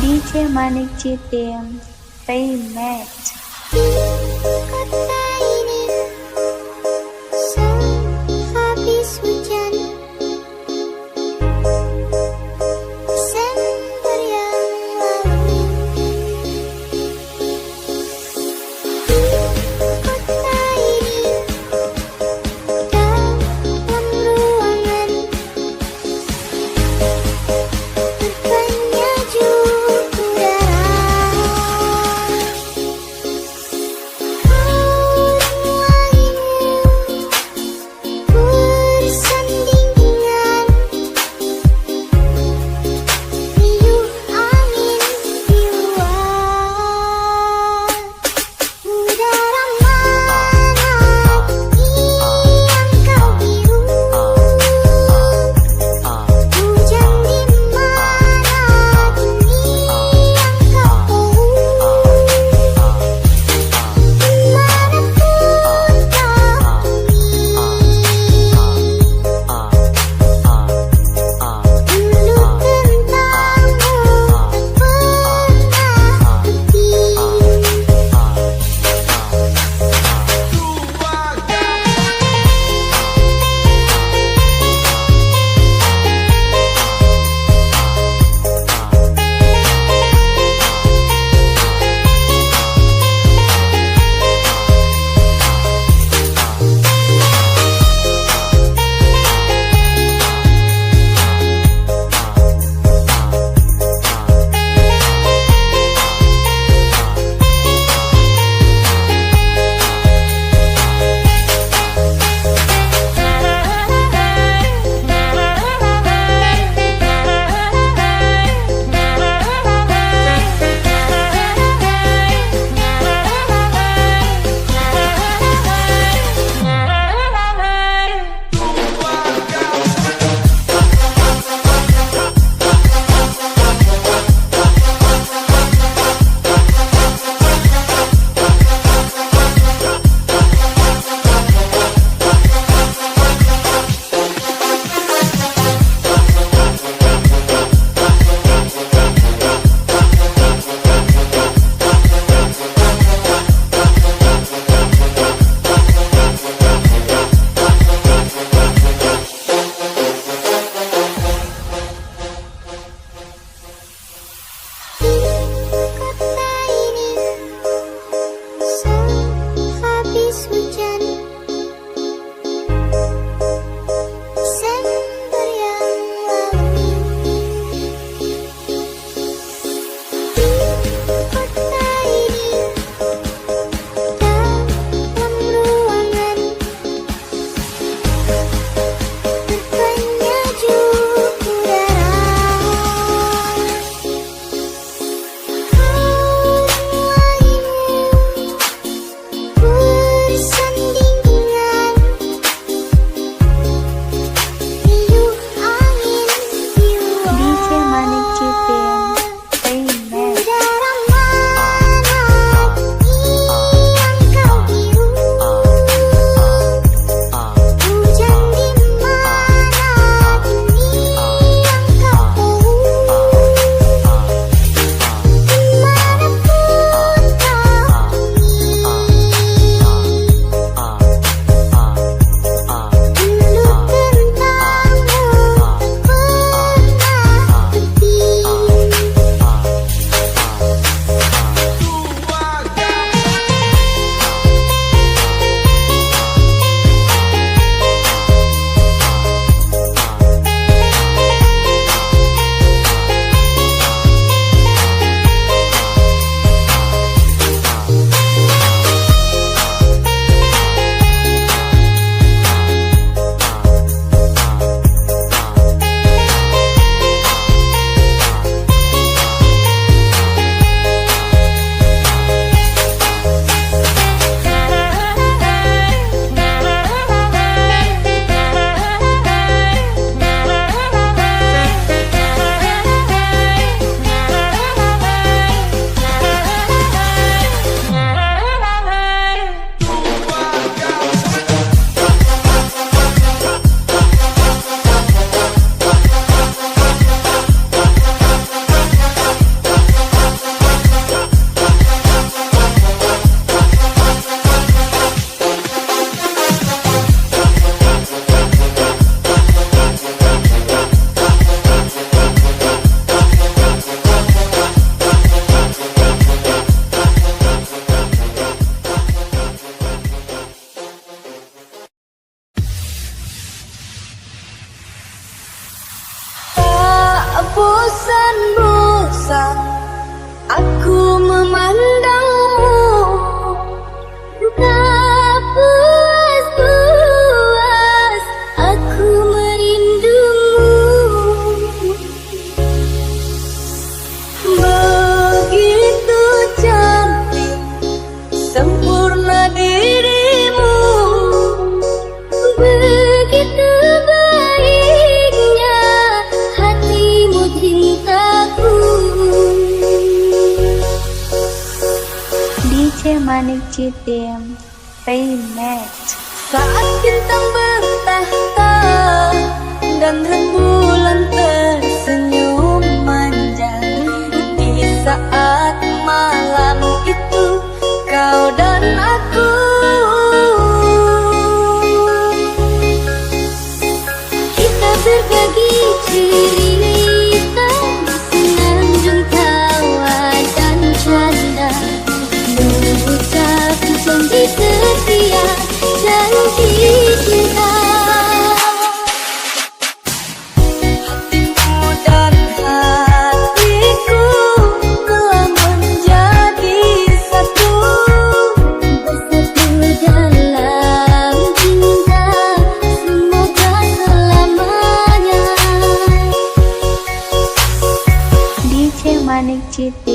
DJ Manik Citim Payment. Kota ini sehabis hujan Desember yang lalu. Kota ini dalam ruangan terbangnya juk udara. Bersanding dengan riuh angin di luar. Udara mana yang kau biru? Hujan di mana kini yang kau bau? Dimanapun kau dulu tentangmu pernah Kota ini sehabis hujan Desember yang lalu. Kota ini dalam ruangan terbangnya juk udara. Bersanding dengan riuh angin di luar. DJ Manik Citim Payment. Udara mana yang kau biru? Hujan di mana kini yang kau bau? Dimanapun kau dulu tentangmu pernah berpikir. bosan aku memandangmu. Tak puas aku merindumu. Begitu cantik, sempurna dirimu. Begitu baiknya hatimu cintaku. DJ Manik Citim Remix. Saat bintang bertahta dan rembulan tersenyum manja, di saat malam itu kau dan aku Kita berbagi cerita, senandung tawa dan canda, mengucap janji setia, janji cinta. hatimu dan hatiku telah menjadi satu. Bersatu dalam cinta, semoga selamanya. DJ Manik Citim